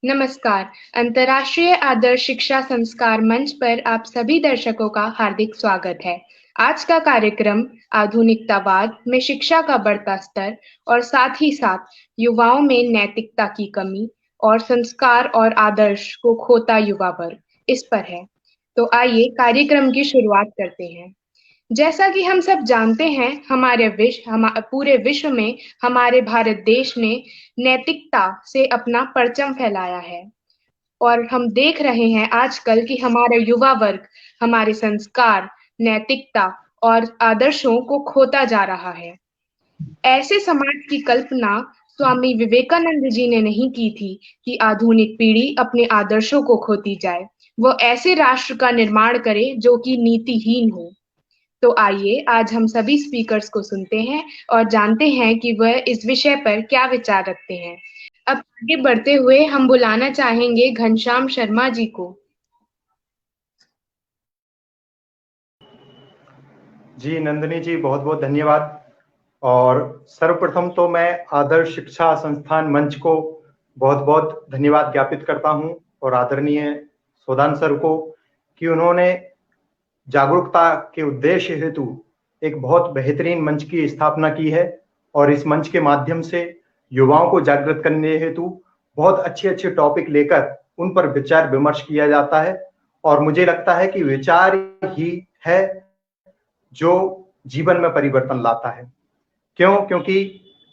नमस्कार। अंतर्राष्ट्रीय आदर्श शिक्षा संस्कार मंच पर आप सभी दर्शकों का हार्दिक स्वागत है। आज का कार्यक्रम आधुनिकतावाद में शिक्षा का बढ़ता स्तर और साथ ही साथ युवाओं में नैतिकता की कमी और संस्कार और आदर्श को खोता युवा वर्ग इस पर है। तो आइए कार्यक्रम की शुरुआत करते हैं। जैसा कि हम सब जानते हैं, पूरे विश्व में हमारे भारत देश ने नैतिकता से अपना परचम फैलाया है और हम देख रहे हैं आजकल कि हमारा युवा वर्ग हमारे संस्कार, नैतिकता और आदर्शों को खोता जा रहा है। ऐसे समाज की कल्पना स्वामी विवेकानंद जी ने नहीं की थी कि आधुनिक पीढ़ी अपने आदर्शों को खोती जाए। वो ऐसे राष्ट्र का निर्माण करे जो कि नीतिहीन हो। तो आइए आज हम सभी स्पीकर्स को सुनते हैं और जानते हैं कि वह इस विषय पर क्या विचार रखते हैं। अब आगे बढ़ते हुए हम बुलाना चाहेंगे घनश्याम शर्मा जी को। जी नंदिनी जी, बहुत बहुत धन्यवाद। और सर्वप्रथम तो मैं आदर्श शिक्षा संस्थान मंच को बहुत बहुत धन्यवाद ज्ञापित करता हूं और आदरणीय सोदान सर को कि उन्होंने जागरूकता के उद्देश्य हेतु एक बहुत बेहतरीन मंच की स्थापना की है और इस मंच के माध्यम से युवाओं को जागृत करने हेतु बहुत अच्छे अच्छे टॉपिक लेकर उन पर विचार विमर्श किया जाता है। और मुझे लगता है कि विचार ही है जो जीवन में परिवर्तन लाता है। क्योंकि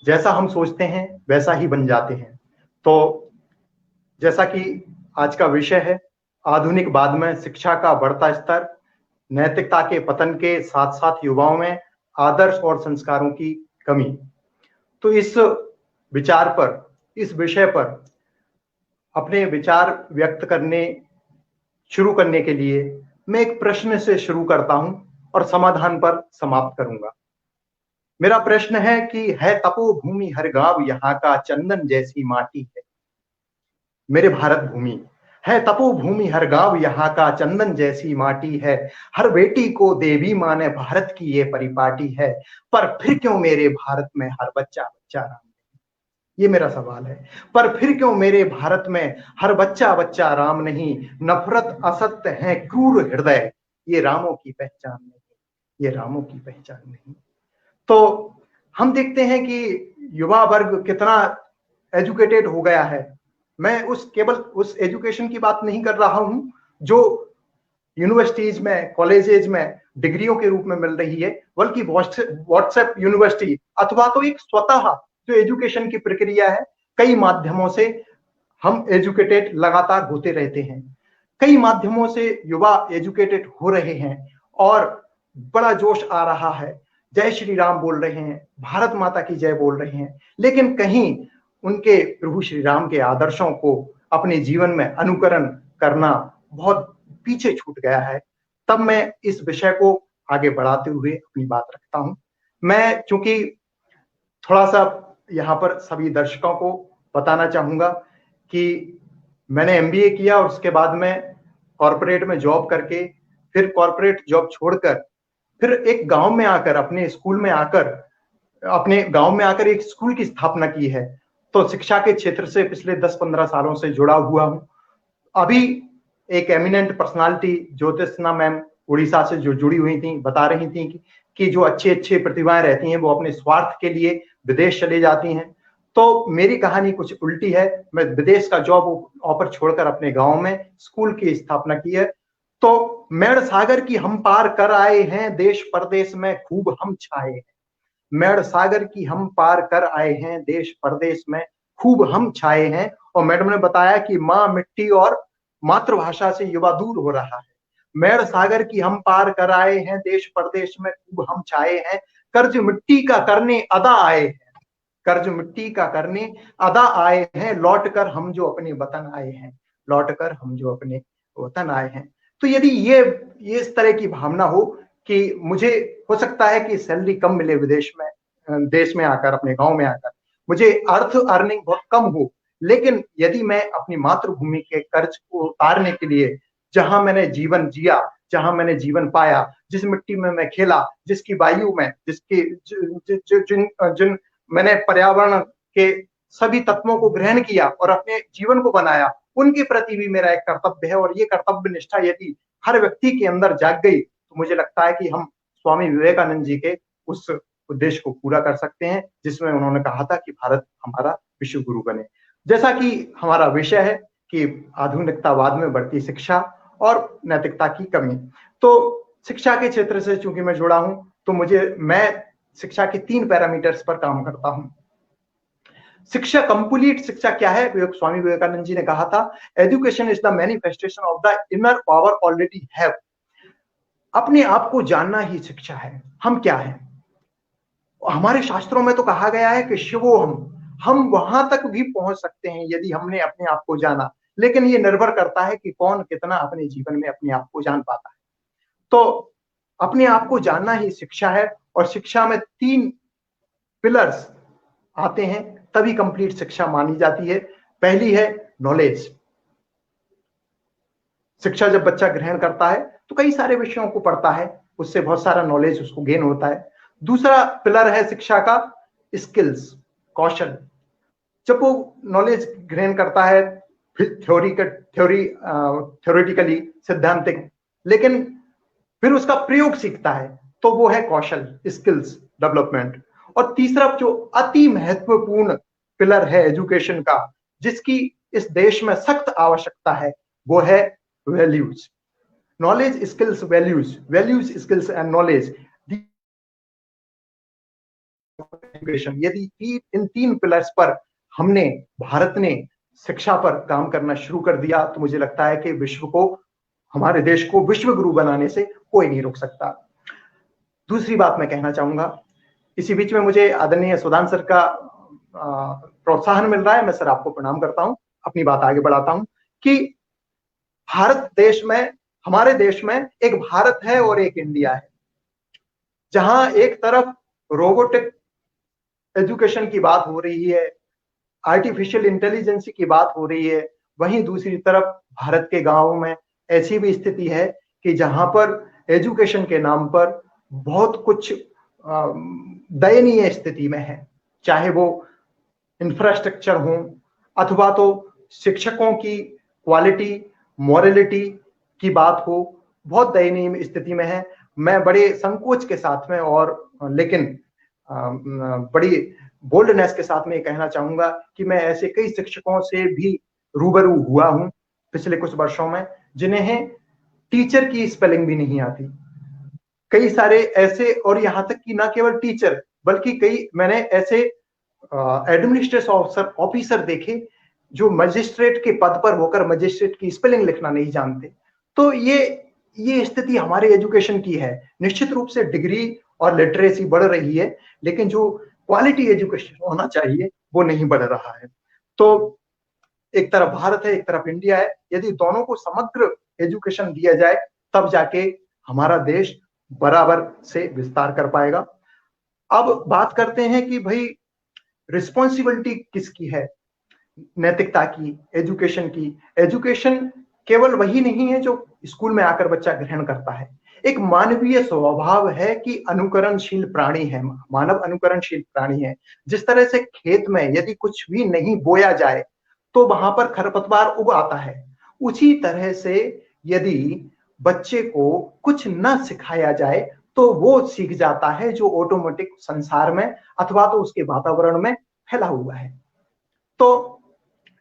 जैसा हम सोचते हैं वैसा ही बन जाते हैं। तो जैसा कि आज का विषय है, आधुनिकवाद में शिक्षा का बढ़ता स्तर, नैतिकता के पतन के साथ साथ युवाओं में आदर्श और संस्कारों की कमी। तो इस विचार पर, इस विषय पर अपने विचार व्यक्त करने शुरू करने के लिए मैं एक प्रश्न से शुरू करता हूं और समाधान पर समाप्त करूंगा। मेरा प्रश्न है कि है तपोभूमि हर गांव यहाँ का चंदन जैसी माटी है। मेरे भारत भूमि है तपोभूमि हर गांव यहाँ का चंदन जैसी माटी है। हर बेटी को देवी माने भारत की ये परिपाटी है। पर फिर क्यों मेरे भारत में हर बच्चा बच्चा राम नहीं? ये मेरा सवाल है। पर फिर क्यों मेरे भारत में हर बच्चा बच्चा राम नहीं? नफरत असत्य है क्रूर हृदय, ये रामों की पहचान नहीं, ये रामों की पहचान नहीं। तो हम देखते हैं कि युवा वर्ग कितना एजुकेटेड हो गया है। मैं केवल उस एजुकेशन की बात नहीं कर रहा हूं जो यूनिवर्सिटीज में, कॉलेजेज में डिग्रियों के रूप में मिल रही है, बल्कि व्हाट्सएप यूनिवर्सिटी अथवा तो एक स्वतः जो एजुकेशन की प्रक्रिया है, कई माध्यमों से हम एजुकेटेड लगातार होते रहते हैं। कई माध्यमों से युवा एजुकेटेड हो रहे हैं और बड़ा जोश आ रहा है, जय श्री राम बोल रहे हैं, भारत माता की जय बोल रहे हैं, लेकिन कहीं उनके प्रभु श्री राम के आदर्शों को अपने जीवन में अनुकरण करना बहुत पीछे छूट गया है। तब मैं इस विषय को आगे बढ़ाते हुए अपनी बात रखता हूं। मैं चूंकि थोड़ा सा यहाँ पर सभी दर्शकों को बताना चाहूंगा कि मैंने एमबीए किया और उसके बाद में कॉर्पोरेट में जॉब करके, फिर कॉर्पोरेट जॉब छोड़कर फिर एक गांव में आकर, अपने स्कूल में आकर, अपने गांव में आकर एक स्कूल की स्थापना की है। तो शिक्षा के क्षेत्र से पिछले 10-15 सालों से जुड़ा हुआ हूं। अभी एक एमिनेंट पर्सनालिटी ज्योतिषना मैम उड़ीसा से जो जुड़ी हुई थी, बता रही थी कि जो अच्छे अच्छे प्रतिभाएं रहती हैं वो अपने स्वार्थ के लिए विदेश चले जाती हैं। तो मेरी कहानी कुछ उल्टी है। मैं विदेश का जॉब ऑफर छोड़कर अपने गांव में स्कूल की स्थापना की है। तो मेड़ सागर की हम पार कर आए हैं, देश परदेश में खूब हम छाए हैं। मेड़ सागर की हम पार कर आए हैं, देश परदेश में खूब हम छाए हैं। और मैडम ने बताया कि माँ मिट्टी और मातृभाषा से युवा दूर हो रहा है। मेड़ सागर की हम पार कर आए हैं, देश परदेश में खूब हम छाए हैं। कर्ज मिट्टी का करने अदा आए हैं, कर्ज मिट्टी का करने अदा आए हैं। लौट कर हम जो अपने वतन आए हैं, लौट कर हम जो अपने वतन आए हैं। तो यदि ये इस तरह की भावना हो कि मुझे हो सकता है कि सैलरी कम मिले विदेश में, देश में आकर, अपने गांव में आकर मुझे अर्निंग बहुत कम हो, लेकिन यदि मैं अपनी मातृभूमि के कर्ज को उतारने के लिए, जहां मैंने जीवन जिया, जहां मैंने जीवन पाया, जिस मिट्टी में मैं खेला, जिसकी वायु में, जिसकी जिन मैंने पर्यावरण के सभी तत्वों को ग्रहण किया और अपने जीवन को बनाया, उनके प्रति भी मेरा एक कर्तव्य है। और ये कर्तव्य निष्ठा यदि हर व्यक्ति के अंदर जाग गई तो मुझे लगता है कि हम स्वामी विवेकानंद जी के उस उद्देश्य को पूरा कर सकते हैं जिसमें उन्होंने कहा था कि भारत हमारा विश्व गुरु बने। जैसा कि हमारा विषय है कि आधुनिकतावाद में बढ़ती शिक्षा और नैतिकता की कमी, तो शिक्षा के क्षेत्र से चूंकि मैं जुड़ा हूं तो मैं शिक्षा के 3 पैरामीटर्स पर काम करता हूं। शिक्षा, कंप्लीट शिक्षा क्या है? स्वामी विवेकानंद जी ने कहा था, education is the manifestation of the inner power already have. अपने आप को जानना ही शिक्षा है। हम क्या हैं? हमारे शास्त्रों में तो कहा गया है कि शिवो हम वहां तक भी पहुंच सकते हैं यदि हमने अपने आप को जाना, लेकिन ये निर्भर करता है कि कौन कितना अपने जीवन में अपने आप को जान पाता है। तो अपने आप को जानना ही शिक्षा है, और शिक्षा में 3 पिलर्स आते हैं तभी कंप्लीट शिक्षा मानी जाती है। पहली है नॉलेज। शिक्षा जब बच्चा ग्रहण करता है तो कई सारे विषयों को पढ़ता है, उससे बहुत सारा नॉलेज उसको गेन होता है। दूसरा पिलर है शिक्षा का स्किल्स, कौशल। जब वो नॉलेज ग्रहण करता है थ्योरेटिकली, सिद्धांतिक, लेकिन फिर उसका प्रयोग सीखता है तो वो है कौशल, स्किल्स डेवलपमेंट। और तीसरा जो अति महत्वपूर्ण पिलर है एजुकेशन का, जिसकी इस देश में सख्त आवश्यकता है, वो है values. Knowledge, skills, values, skills and knowledge. Education, यदि इन 3 पिलर्स पर भारत ने शिक्षा पर काम करना शुरू कर दिया तो मुझे लगता है कि हमारे देश को विश्व गुरु बनाने से कोई नहीं रोक सकता। दूसरी बात मैं कहना चाहूंगा, इसी बीच में मुझे आदरणीय सुदान सर का प्रोत्साहन मिल रहा है, मैं सर आपको प्रणाम करता हूं, अपनी बात आगे बढ़ाता हूं कि हमारे देश में एक भारत है और एक इंडिया है, जहां एक तरफ रोबोटिक एजुकेशन की बात हो रही है, आर्टिफिशियल इंटेलिजेंस की बात हो रही है, वहीं दूसरी तरफ भारत के गांवों में ऐसी भी स्थिति है कि जहां पर एजुकेशन के नाम पर बहुत कुछ दयनीय स्थिति में है, चाहे वो इंफ्रास्ट्रक्चर हो अथवा तो शिक्षकों की क्वालिटी, मोरलिटी की बात हो, बहुत दयनीय स्थिति में है। मैं बड़े संकोच के साथ में लेकिन बड़ी बोल्डनेस के साथ में ये कहना चाहूंगा कि मैं ऐसे कई शिक्षकों से भी रूबरू हुआ हूं पिछले कुछ वर्षों में, जिन्हें टीचर की स्पेलिंग भी नहीं आती। कई सारे ऐसे, और यहां तक कि ना केवल टीचर बल्कि मैंने ऐसे एडमिनिस्ट्रेटिव ऑफिसर देखे जो मजिस्ट्रेट के पद पर होकर मजिस्ट्रेट की स्पेलिंग लिखना नहीं जानते। तो ये स्थिति हमारे एजुकेशन की है। निश्चित रूप से डिग्री और लिटरेसी बढ़ रही है, लेकिन जो क्वालिटी एजुकेशन होना चाहिए वो नहीं बढ़ रहा है। तो एक तरफ भारत है, एक तरफ इंडिया है। यदि दोनों को समग्र एजुकेशन दिया जाए तब जाके हमारा देश बराबर से विस्तार कर पाएगा। अब बात करते हैं कि भाई रिस्पॉन्सिबिलिटी किसकी है? नैतिकता की, एजुकेशन की। एजुकेशन केवल वही नहीं है जो स्कूल में आकर बच्चा ग्रहण करता है, एक मानवीय स्वभाव है कि अनुकरणशील प्राणी है, मानव अनुकरणशील प्राणी है। जिस तरह से खेत में यदि कुछ भी नहीं बोया जाए तो वहां पर खरपतवार उग आता है, उसी तरह से यदि बच्चे को कुछ न सिखाया जाए तो वो सीख जाता है जो ऑटोमेटिक संसार में अथवा तो उसके वातावरण में फैला हुआ है। तो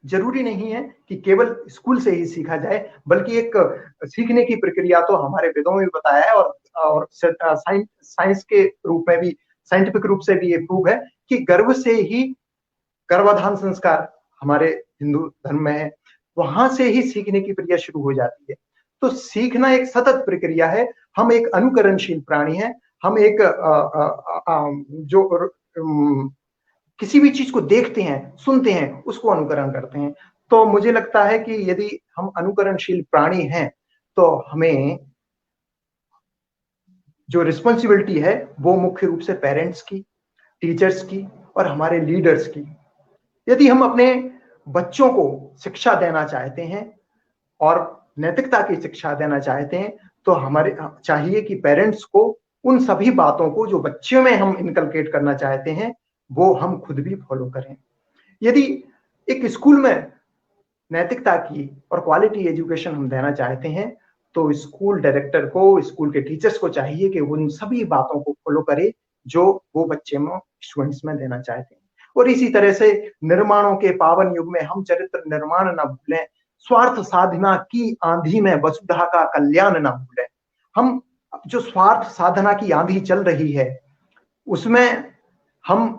जरूरी नहीं है कि केवल स्कूल से ही सीखा जाए, बल्कि एक सीखने की प्रक्रिया तो हमारे वेदों में बताया है, और साइंस के रूप में भी, साइंटिफिक रूप से भी ये प्रूव है कि गर्भ से ही गर्भाधान संस्कार हमारे हिंदू धर्म में है, वहां से ही सीखने की प्रक्रिया शुरू हो जाती है। तो सीखना एक सतत प्रक्रिया है। हम एक अनुकरणशील प्राणी हैं। हम एक किसी भी चीज को देखते हैं, सुनते हैं, उसको अनुकरण करते हैं। तो मुझे लगता है कि यदि हम अनुकरणशील प्राणी हैं तो हमें जो रिस्पॉन्सिबिलिटी है वो मुख्य रूप से पेरेंट्स की, टीचर्स की और हमारे लीडर्स की। यदि हम अपने बच्चों को शिक्षा देना चाहते हैं और नैतिकता की शिक्षा देना चाहते हैं तो हमारे चाहिए कि पेरेंट्स को उन सभी बातों को जो बच्चों में हम इनकलकेट करना चाहते हैं वो हम खुद भी फॉलो करें। यदि एक स्कूल में नैतिकता की और क्वालिटी एजुकेशन हम देना चाहते हैं तो स्कूल डायरेक्टर को, स्कूल के टीचर्स को चाहिए कि उन सभी बातों को फॉलो करे जो वो बच्चे में, स्टूडेंट्स में देना चाहते हैं। और इसी तरह से निर्माणों के पावन युग में हम चरित्र निर्माण न भूलें, स्वार्थ साधना की आंधी में वसुधा का कल्याण न भूलें। हम जो स्वार्थ साधना की आंधी चल रही है उसमें हम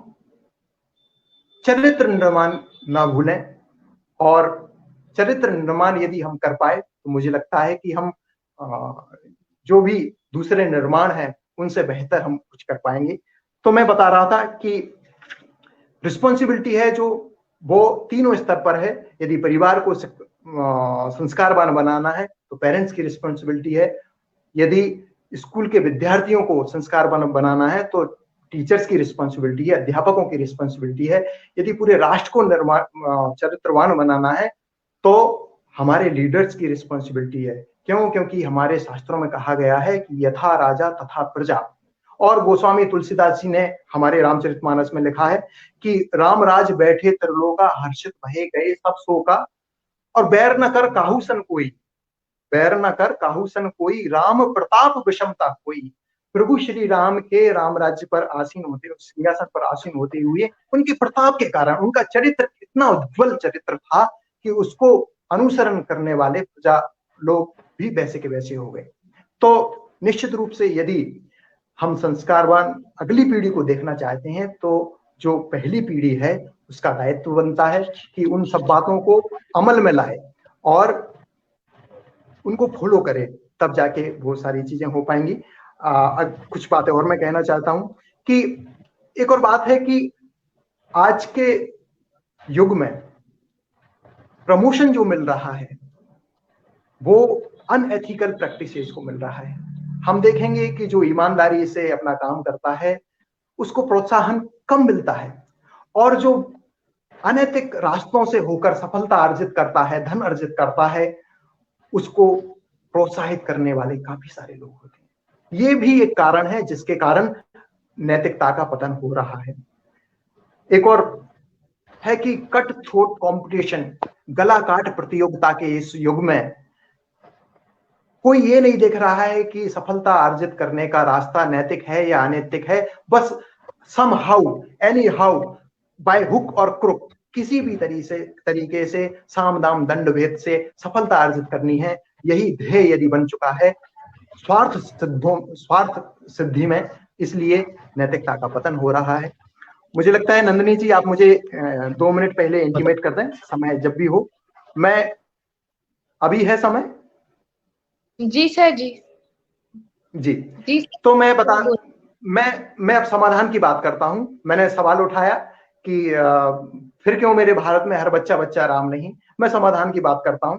चरित्र निर्माण ना भूलें, और चरित्र निर्माण यदि हम कर पाए तो मुझे लगता है कि हम जो भी दूसरे निर्माण है उनसे बेहतर हम कुछ कर पाएंगे। तो मैं बता रहा था कि रिस्पॉन्सिबिलिटी है जो वो तीनों स्तर पर है। यदि परिवार को संस्कारवान बनाना है तो पेरेंट्स की रिस्पॉन्सिबिलिटी है, यदि स्कूल के विद्यार्थियों को संस्कारवान बनाना है तो टीचर्स की रिस्पॉन्सिबिलिटी है, अध्यापकों की रिस्पॉन्सिबिलिटी है, यदि पूरे राष्ट्र को चरित्रवान बनाना है तो हमारे लीडर्स की रिस्पॉन्सिबिलिटी है। क्यों? क्योंकि हमारे शास्त्रों में कहा गया है कि यथा राजा तथा प्रजा। और गोस्वामी तुलसीदास जी ने हमारे रामचरितमानस में लिखा है कि राम राज बैठे त्रिलोका, हर्षित भये गए सब शोका, और बैर न कर काहू सन कोई, बैर न कर काहू सन कोई, राम प्रताप विषमता कोई। प्रभु श्री राम के राम राज्य पर आसीन होते, सिंहासन पर आसीन होते हुए उनके प्रताप के कारण, उनका चरित्र इतना उज्जवल चरित्र था कि उसको अनुसरण करने वाले प्रजा लोग भी वैसे के वैसे हो गए। तो निश्चित रूप से यदि हम संस्कारवान अगली पीढ़ी को देखना चाहते हैं तो जो पहली पीढ़ी है उसका दायित्व बनता है कि उन सब बातों को अमल में लाए और उनको फॉलो करे, तब जाके बहुत सारी चीजें हो पाएंगी। कुछ बातें और मैं कहना चाहता हूं कि एक और बात है कि आज के युग में प्रमोशन जो मिल रहा है वो अनएथिकल प्रैक्टिसेस को मिल रहा है। हम देखेंगे कि जो ईमानदारी से अपना काम करता है उसको प्रोत्साहन कम मिलता है, और जो अनैतिक रास्तों से होकर सफलता अर्जित करता है, धन अर्जित करता है, उसको प्रोत्साहित करने वाले काफी सारे लोग होते हैं। ये भी एक कारण है जिसके कारण नैतिकता का पतन हो रहा है। एक और है कि कट थ्रोट कंपटीशन, गला काट प्रतियोगिता के इस युग में कोई ये नहीं देख रहा है कि सफलता अर्जित करने का रास्ता नैतिक है या अनैतिक है। बस somehow, anyhow, by hook और क्रुक, किसी भी तरीके से साम दाम दंड भेद से सफलता अर्जित करनी है, यही ध्येय यदि बन चुका है स्वार्थ सिद्धि में, इसलिए नैतिकता का पतन हो रहा है। मुझे लगता है नंदिनी जी आप मुझे 2 मिनट पहले इंटीमेट कर दें, समय जब भी हो। मैं अभी है समय? जी सर। जी जी। तो मैं अब समाधान की बात करता हूं। मैंने सवाल उठाया कि फिर क्यों मेरे भारत में हर बच्चा बच्चा राम नहीं। मैं समाधान की बात करता हूं।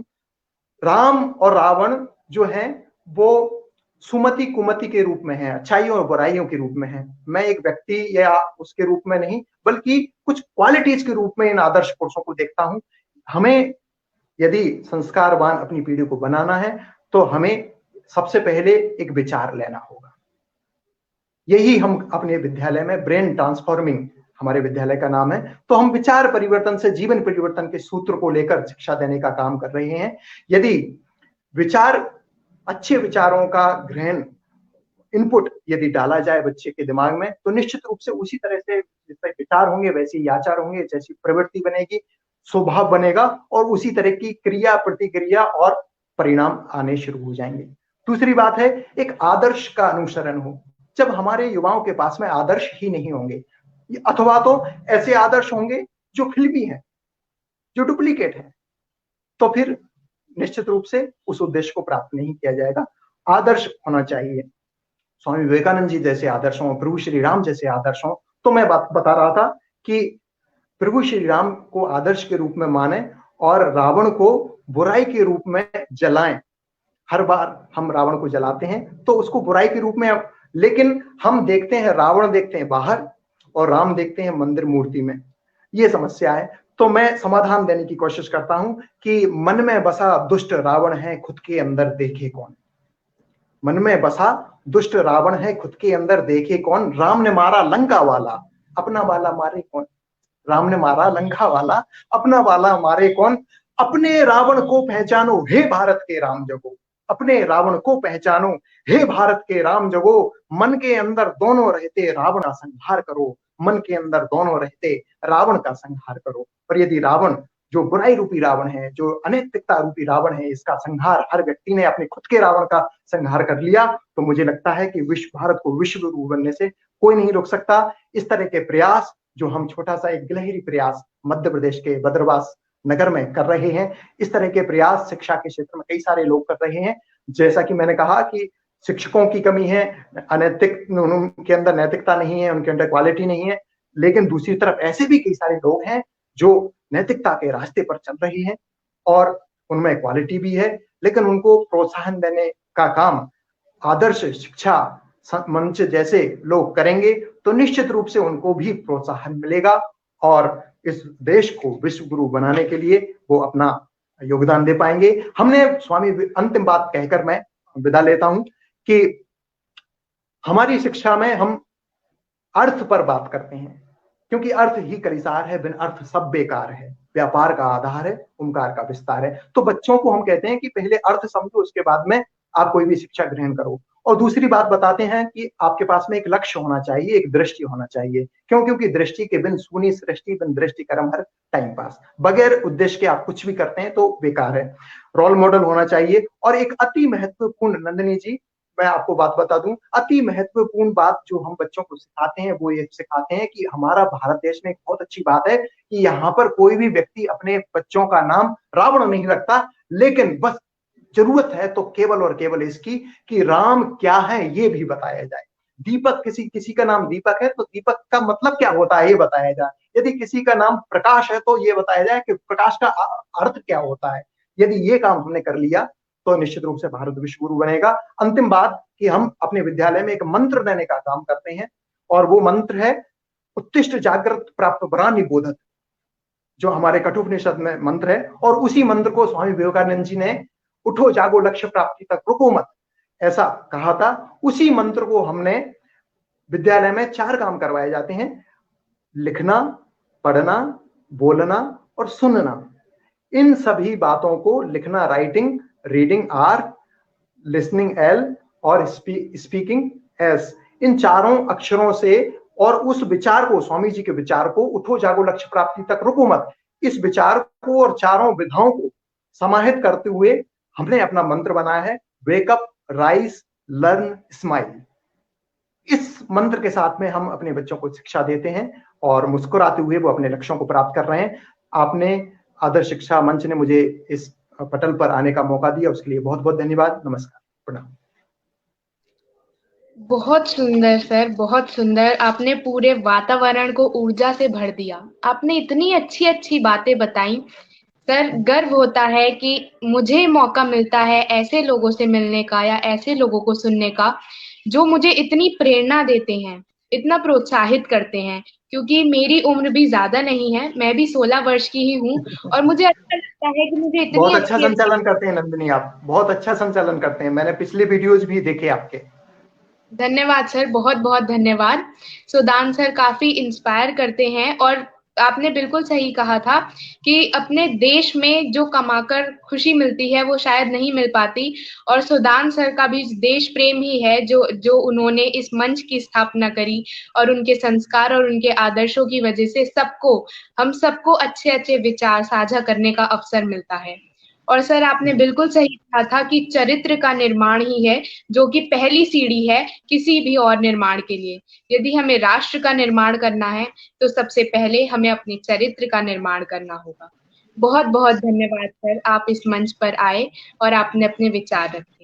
राम और रावण जो हैं वो सुमति कुमति के रूप में है, अच्छाइयों और बुराइयों के रूप में है। मैं एक व्यक्ति या उसके रूप में नहीं बल्कि कुछ क्वालिटीज के रूप में इन आदर्श पुरुषों को देखता हूं। हमें यदि संस्कारवान अपनी पीढ़ी को बनाना है तो हमें सबसे पहले एक विचार लेना होगा। यही हम अपने विद्यालय में ब्रेन ट्रांसफॉर्मिंग हमारे विद्यालय का नाम है, तो हम विचार परिवर्तन से जीवन परिवर्तन के सूत्र को लेकर शिक्षा देने का काम कर रहे हैं। यदि विचार, अच्छे विचारों का ग्रहण, इनपुट यदि डाला जाए बच्चे के दिमाग में तो निश्चित रूप से उसी तरह से जैसे विचार होंगे वैसे ही आचार होंगे, जैसी प्रवृत्ति बनेगी स्वभाव बनेगा, और उसी तरह की क्रिया प्रतिक्रिया और परिणाम आने शुरू हो जाएंगे। दूसरी बात है एक आदर्श का अनुसरण हो। जब हमारे युवाओं के पास में आदर्श ही नहीं होंगे, अथवा तो ऐसे आदर्श होंगे जो फिल्मी हैं, जो डुप्लीकेट हैं, तो फिर निश्चित रूप से उस उद्देश्य को प्राप्त नहीं किया जाएगा। आदर्श होना चाहिए, स्वामी विवेकानंद जी जैसे आदर्श हों, प्रभु श्री राम जैसे आदर्श हों। तो मैं बात बता रहा था कि प्रभु श्री राम को आदर्श के रूप में माने और रावण को बुराई के रूप में जलाएं। हर बार हम रावण को जलाते हैं तो उसको बुराई के रूप में, लेकिन हम देखते हैं रावण देखते हैं बाहर और राम देखते हैं मंदिर मूर्ति में। ये समस्या है। तो मैं समाधान देने की कोशिश करता हूं कि मन में बसा दुष्ट रावण है, खुद के अंदर देखे कौन। मन में बसा दुष्ट रावण है, खुद के अंदर देखे कौन। राम ने मारा लंका वाला, अपना वाला मारे कौन। राम ने मारा लंका वाला, अपना वाला मारे कौन। अपने रावण को पहचानो हे भारत के राम जगो, अपने रावण को पहचानो हे भारत के राम जगो, मन के अंदर दोनों रहते रावण का संहार करो, मन के अंदर दोनों रहते रावण का संहार करो। और यदि रावण, जो बुराई रूपी रावण है, जो अनैतिकता रूपी रावण है, इसका संहार हर व्यक्ति ने अपने खुद के रावण का संहार कर लिया, तो मुझे लगता है कि भारत को विश्व गुरु बनने से कोई नहीं रोक सकता। इस तरह के प्रयास जो हम छोटा सा एक गिलहरी प्रयास मध्य प्रदेश के बद्रवास नगर में कर रहे हैं, इस तरह के प्रयास शिक्षा के क्षेत्र में कई सारे लोग कर रहे हैं। जैसा कि मैंने कहा कि शिक्षकों की कमी है, अनैतिक, उनके अंदर नैतिकता नहीं है, उनके अंदर क्वालिटी नहीं है, लेकिन दूसरी तरफ ऐसे भी कई सारे लोग हैं जो नैतिकता के रास्ते पर चल रहे हैं और उनमें क्वालिटी भी है, लेकिन उनको प्रोत्साहन देने का काम आदर्श शिक्षा मंच जैसे लोग करेंगे तो निश्चित रूप से उनको भी प्रोत्साहन मिलेगा और इस देश को विश्व गुरु बनाने के लिए वो अपना योगदान दे पाएंगे। हमने स्वामी, अंतिम बात कहकर मैं विदा लेता हूं कि हमारी शिक्षा में हम अर्थ पर बात करते हैं, क्योंकि अर्थ ही कलिसार है, बिन अर्थ सब बेकार है, व्यापार का आधार है, ओंकार का विस्तार है। तो बच्चों को हम कहते हैं कि पहले अर्थ समझो, उसके बाद में आप कोई भी शिक्षा ग्रहण करो। और दूसरी बात बताते हैं कि आपके पास में एक लक्ष्य होना चाहिए, एक दृष्टि होना चाहिए। क्यों? क्योंकि दृष्टि के बिन सूनी सृष्टि, बिन दृष्टि कर्म हर टाइम पास। बगैर उद्देश्य के आप कुछ भी करते हैं तो बेकार है। रोल मॉडल होना चाहिए। और एक अति महत्वपूर्ण, नंदिनी जी मैं आपको बात बता दूं, अति महत्वपूर्ण बात जो हम बच्चों को सिखाते हैं वो ये सिखाते हैं कि हमारा भारत देश में एक बहुत अच्छी बात है कि यहाँ पर कोई भी व्यक्ति अपने बच्चों का नाम रावण नहीं रखता, लेकिन बस जरूरत है तो केवल और केवल इसकी कि राम क्या है ये भी बताया जाए। दीपक, किसी का नाम दीपक है तो दीपक का मतलब क्या होता है ये बताया जाए। यदि किसी का नाम प्रकाश है तो ये बताया जाए कि प्रकाश का अर्थ क्या होता है। यदि ये काम हमने कर लिया तो निश्चित रूप से भारत विश्व गुरु बनेगा। अंतिम बात कि हम अपने विद्यालय में एक मंत्र देने का काम करते हैं और वो मंत्र है उत्तिष्ठ जागृत प्राप्त वरानि बोधत, जो हमारे कठोपनिषद में मंत्र है। और उसी मंत्र को स्वामी विवेकानंद जी ने उठो जागो लक्ष्य प्राप्ति तक रुको मत ऐसा कहा था। उसी मंत्र को हमने विद्यालय में 4 काम करवाए जाते हैं: लिखना, पढ़ना, बोलना और सुनना। इन सभी बातों को लिखना writing, reading R, listening L और स्पीकिंग एस, इन चारों अक्षरों से और उस विचार को, स्वामी जी के विचार को, उठो जागो लक्ष्य प्राप्ति तक रुको मत, इस विचार को और चारों विधाओं को समाहित करते हुए हमने अपना मंत्र बनाया है, वेकअप, राइज, लर्न, स्माइल। इस मंत्र के साथ में हम अपने बच्चों को शिक्षा देते हैं और मुस्कुराते हुए वो अपने लक्ष्यों को प्राप्त कर रहे हैं। आपने, आदर्श शिक्षा मंच ने मुझे इस पटल पर आने का मौका दिया, उसके लिए बहुत बहुत धन्यवाद। नमस्कार, प्रणाम। बहुत सुंदर सर, बहुत सुंदर। आपने पूरे वातावरण को ऊर्जा से भर दिया। आपने इतनी अच्छी अच्छी बातें बताई सर, गर्व होता है कि मुझे मौका मिलता है ऐसे लोगों से मिलने का या ऐसे लोगों को सुनने का जो मुझे इतनी प्रेरणा देते हैं, इतना प्रोत्साहित करते हैं। क्योंकि मेरी उम्र भी ज्यादा नहीं है, मैं भी 16 वर्ष की ही हूँ और मुझे अच्छा लगता है कि मुझे इतनी बहुत अच्छा अच्छी अच्छी। संचालन करते हैं नंदिनी, आप बहुत अच्छा संचालन करते हैं। मैंने पिछले वीडियोज भी देखे आपके। धन्यवाद सर, बहुत बहुत धन्यवाद। सुदान सर काफी इंस्पायर करते हैं और आपने बिल्कुल सही कहा था कि अपने देश में जो कमाकर खुशी मिलती है वो शायद नहीं मिल पाती। और सुदान सर का भी देश प्रेम ही है जो जो उन्होंने इस मंच की स्थापना करी और उनके संस्कार और उनके आदर्शों की वजह से सबको, हम सबको अच्छे अच्छे विचार साझा करने का अवसर मिलता है। और सर आपने बिल्कुल सही कहा था कि चरित्र का निर्माण ही है जो कि पहली सीढ़ी है किसी भी और निर्माण के लिए। यदि हमें राष्ट्र का निर्माण करना है तो सबसे पहले हमें अपने चरित्र का निर्माण करना होगा। बहुत बहुत धन्यवाद सर, आप इस मंच पर आए और आपने अपने विचार रखे।